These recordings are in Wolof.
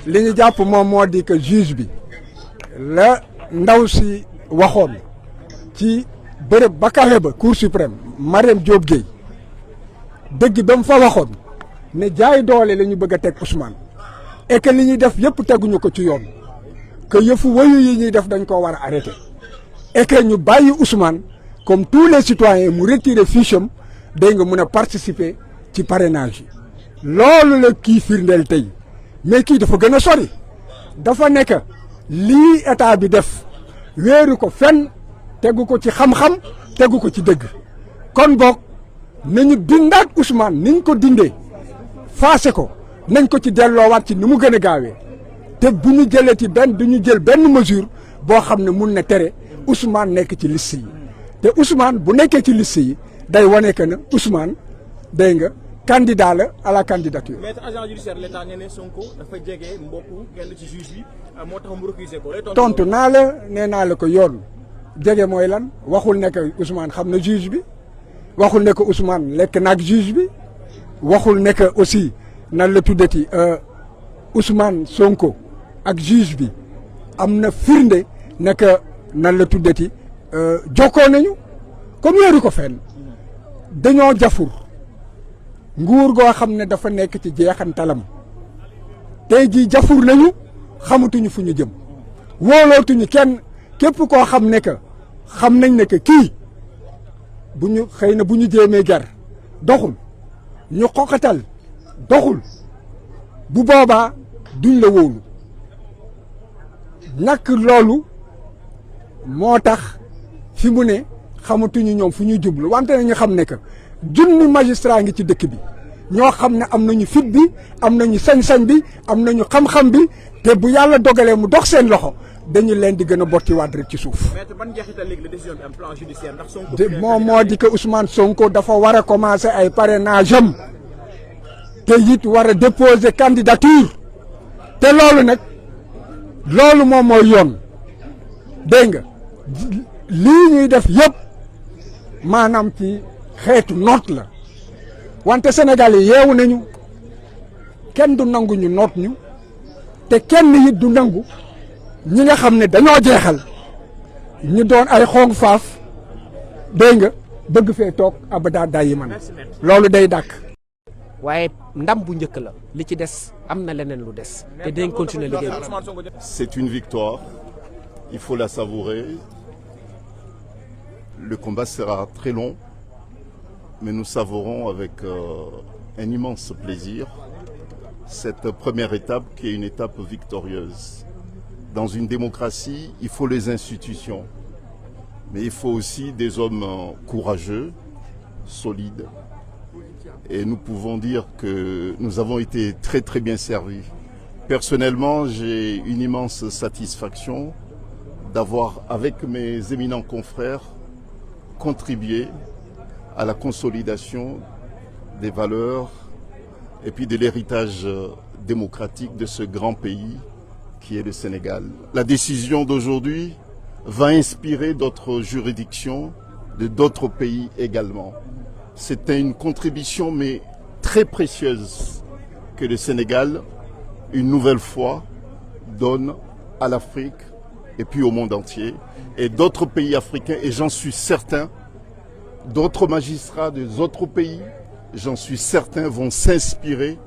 li ñu jàpp moom moo di que juge bi la ndaw si waxoon ci bërëb ba kawe ba cour suprême Mariam Diop Gueye dëgg ba mu fa waxoon ne jaay doole la ñu bëgg a teg Ousmane et que li ñuy def yëpp teguñu ko ci yoon que yëfu wayu yi ñuy def dañ koo war a arrêté et que ñu bàyyi Ousmane comme tous les citoyens mu retirer fiche am day nga mun a participer ci parrainage yi loolu la kii firndeel tey mais kii dafa gën a sori dafa nekk lii état bi def wéeru ko fenn tegu ko ci xam-xam tegu ko ci dëgg kon boog nañu dindaat Ousmane niñ ko dindee faase ko nañ ko ci delloowaat ci ni mu gën a gaawee te bu ñu jëlee ci du ñu jël benn mesure boo xam ne mun na tere Ousmane nekk ci liste yi te Ousmane bu nekkee ci liste yi day wane que ne Ousmane day nga candidat la à la candidature. maître agent judiciaire l'État nee na Sonko dafa jege mbokku kenn ci juge bi moo tax mu recusé ko. tontu naa la nee naa la ko yoon jege mooy lan waxul ne que Ousmane xam na juge bi waxul ne que Ousmane lekk naag juge bi waxul ne que aussi nan la tuddati Ousmane Sonko ak juge bi am na firnde ne que nan la tuddati jokkoo nañu comme yooru ko fenn dañoo jafur nguur goo xam ne dafa nekk ci jeexantalam tey jii jafur nañu xamatuñu fu ñu jëm wóolootuñu kenn képp koo xam ne que xam nañ ne que kii bu ñu xëy na bu ñu jéemee jar doxul ñu xoqatal doxul bu boobaa duñ la wóolu ñàkk loolu moo tax fi mu ne xamatuñu ñoom fu ñuy jublu wante na ñu xam ne que junni magistrat ngi ci dëkk bi ñoo xam ne am nañu fit bi am nañu sañ-sañ bi am nañu xam-xam bi te bu yàlla dogalee mu dox seen loxo dañu leen di gën a bottiwaat rek ci suuf. maître ban njeexital léegi la décision bi am plan judiciaire ndax Sonko. moom moo di que Ousmane Sonko dafa war a commencer ay parrainage am te it war a déposer candidature te loolu nag loolu moom mooy yoon dégg nga lii ñuy def yëpp maanaam ci xeetu noot la wante Sénégal yi yeewu nañu kenn du nangu ñu noot ñu te kenn it du nangu ñi nga xam ne dañoo jeexal ñu doon ay xong faaf dégg nga bëgg fee toog abada dayi man loolu day dàkk. waaye ndam bu njëkk la li ci des am na leneen lu des te dañ continuer liggéey bi. C'est une victoire, il faut la savourer. Le combat sera très long, mais nous savourons avec un immense plaisir cette première étape qui est une étape victorieuse. Dans une démocratie, il faut les institutions, mais il faut aussi des hommes courageux, solides. Et nous pouvons dire que nous avons été très très bien servis. Personnellement, j'ai une immense satisfaction d'avoir, avec mes éminents confrères, contribué à la consolidation des valeurs et puis de l'héritage démocratique de ce grand pays qui est le Sénégal. La décision d'aujourd'hui va inspirer d'autres juridictions de d'autres pays également. C'était une contribution mais très précieuse que le Sénégal, une nouvelle fois, donne à l'Afrique et puis au monde entier. Et d'autres pays africains, et j'en suis certain, d'autres magistrats des autres pays, j'en suis certain, vont s'inspirer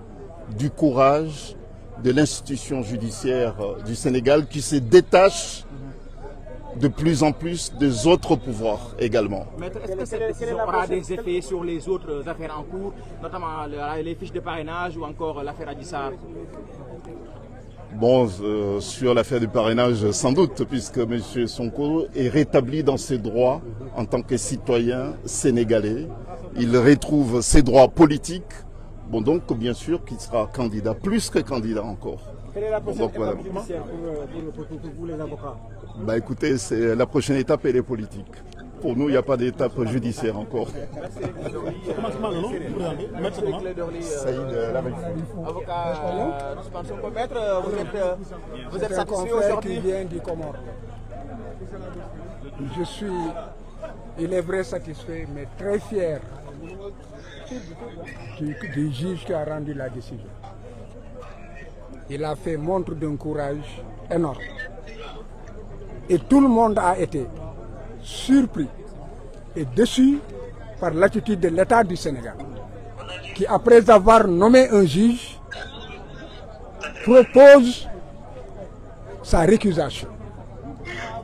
du courage de l'institution judiciaire du Sénégal qui se détache de plus en plus des autres pouvoirs également. Maître, est-ce que cette décision aura des effets sur les autres affaires en cours, notamment les fiches de parrainage ou encore l'affaire Adji Sarr? Bon, sur l'affaire du parrainage, sans doute, puisque M. Sonko est rétabli dans ses droits en tant que citoyen sénégalais. Il retrouve ses droits politiques. Bon, donc, bien sûr, qu'il sera candidat, plus que candidat encore. Quelle est la prochaine donc, voilà. étape judiciaire pour vous, les avocats? Bah, écoutez, la prochaine étape, elle est politique. Pour nous, il n'y a pas d'étape judiciaire encore. Saïd Avocat Ousmane Sonko, maître, vous êtes satisfait aujourd'hui? Je suis, il est vrai, satisfait, mais très fier du juge qui a rendu la décision. il a fait montre d'un courage énorme. Et tout le monde a été surpris et déçu par l'attitude de l'État du Sénégal, qui, après avoir nommé un juge, propose sa récusation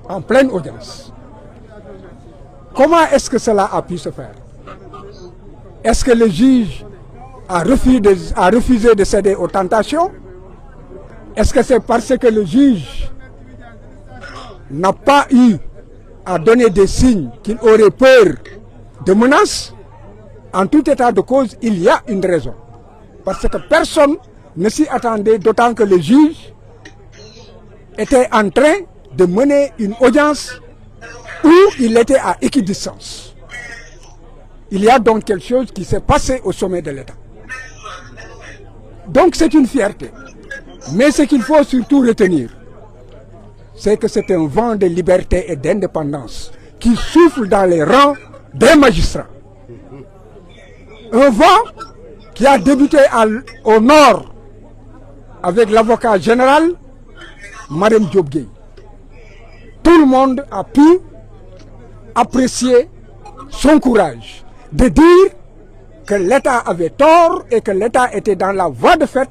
en pleine audience. Comment est-ce que cela a pu se faire? Est-ce que le juge a refusé de céder aux tentations? Est-ce que c'est parce que le juge n'a pas eu à donner des signes qu'il aurait peur de menaces? En tout état de cause, il y a une raison. Parce que personne ne s'y attendait, d'autant que le juge était en train de mener une audience où il était à équidistance. Il y a donc quelque chose qui s'est passé au sommet de l'État. Donc c'est une fierté. Mais ce qu'il faut surtout retenir, c'est que c'est un vent de liberté et d'indépendance qui souffle dans les rangs des magistrats. Un vent qui a débuté au nord avec l'avocat général, Marème Diop Gueye. Tout le monde a pu apprécier son courage de dire que l'État avait tort et que l'État était dans la voie de fait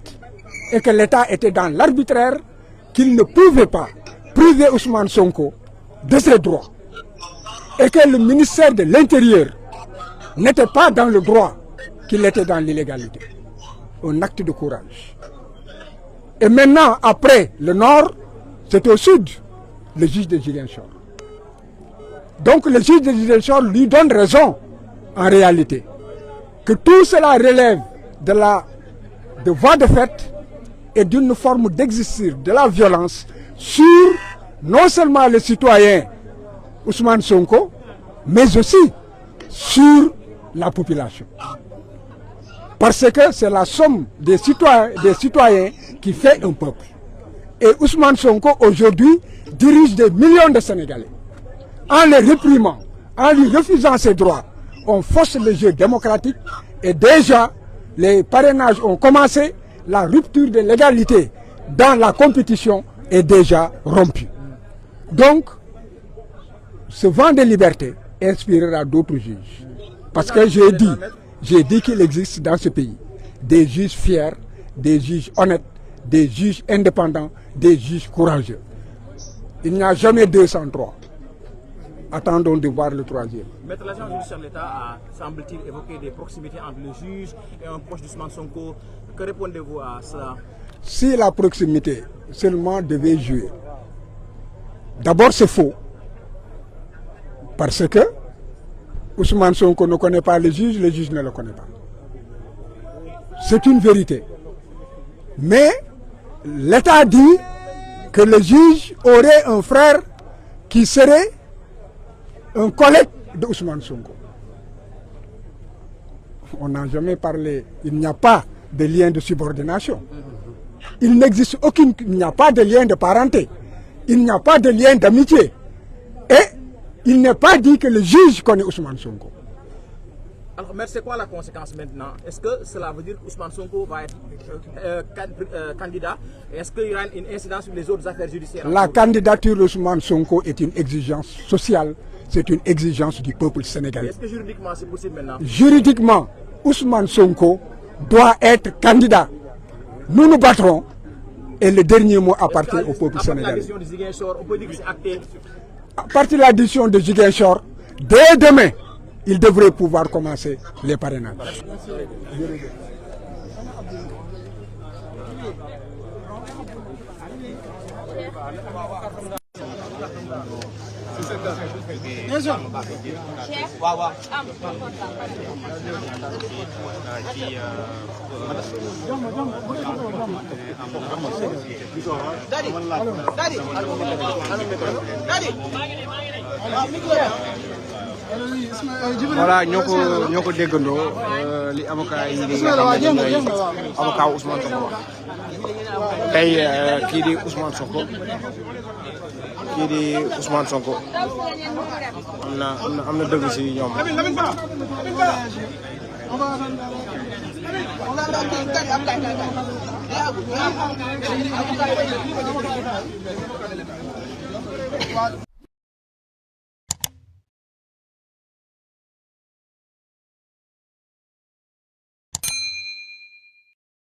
et que l'État était dans l'arbitraire, qu'il ne pouvait pas priver Ousmane Sonko de ses droits et que le ministère de l'Intérieur n'était pas dans le droit, qu'il était dans l'illégalité. Un acte de courage. Et maintenant, après le nord, c'est au sud, le juge de Ziguinchor. Donc le juge de Ziguinchor lui donne raison, en réalité, que tout cela relève de voie de fait et d'une forme d'exercice de la violence sur non seulement le citoyen Ousmane Sonko, mais aussi sur la population. Parce que c'est la somme des citoyens qui fait un peuple. Et Ousmane Sonko, aujourd'hui, dirige des millions de Sénégalais. En les réprimant, en lui refusant ses droits, on force le jeu démocratique et déjà, les parrainages ont commencé, la rupture de l'égalité dans la compétition est déjà rompue. Donc, ce vent de liberté inspirera d'autres juges. Parce que j'ai dit qu'il existe dans ce pays des juges fiers, des juges honnêtes, des juges indépendants, des juges courageux. Il n'y a jamais 203. Attendons de voir le troisième. Maître l'agent judiciaire de l'État a, semble-t-il, évoqué des proximités entre le juge et un proche d'Ousmane Sonko. Que répondez-vous à cela? Si la proximité seulement devait jouer, d'abord c'est faux. Parce que Ousmane Sonko ne connaît pas le juge ne le connaît pas. C'est une vérité. Mais l'État dit que le juge aurait un frère qui serait un collègue de Ousmane Sonko. On n'a jamais parlé, il n'y a pas de lien de subordination. Il n'existe il n'y a pas de lien de parenté. Il n'y a pas de lien d'amitié. Et il n'est pas dit que le juge connaît Ousmane Sonko. Alors, mais c'est quoi la conséquence maintenant? Est-ce que cela veut dire qu'Ousmane Sonko va être candidat? Est-ce qu'il y aura une incidence sur les autres affaires judiciaires? La candidature d'Ousmane Sonko est une exigence sociale, c'est une exigence du peuple sénégalais. Est-ce que juridiquement c'est possible maintenant? Juridiquement, Ousmane Sonko doit être candidat. Nous nous battrons et le dernier mot appartient au peuple sénégalais. On peut dire que c'est acté. À partir de la décision de Ziguinchor, dès demain, il devrait pouvoir commencer les parrainages. Voilà, ñoo ko déggandoo li avocat yi nga xam ne ñooy avocat Ousmane Sonko tey kii di Ousmane Sonko am na dëgg si ñoom.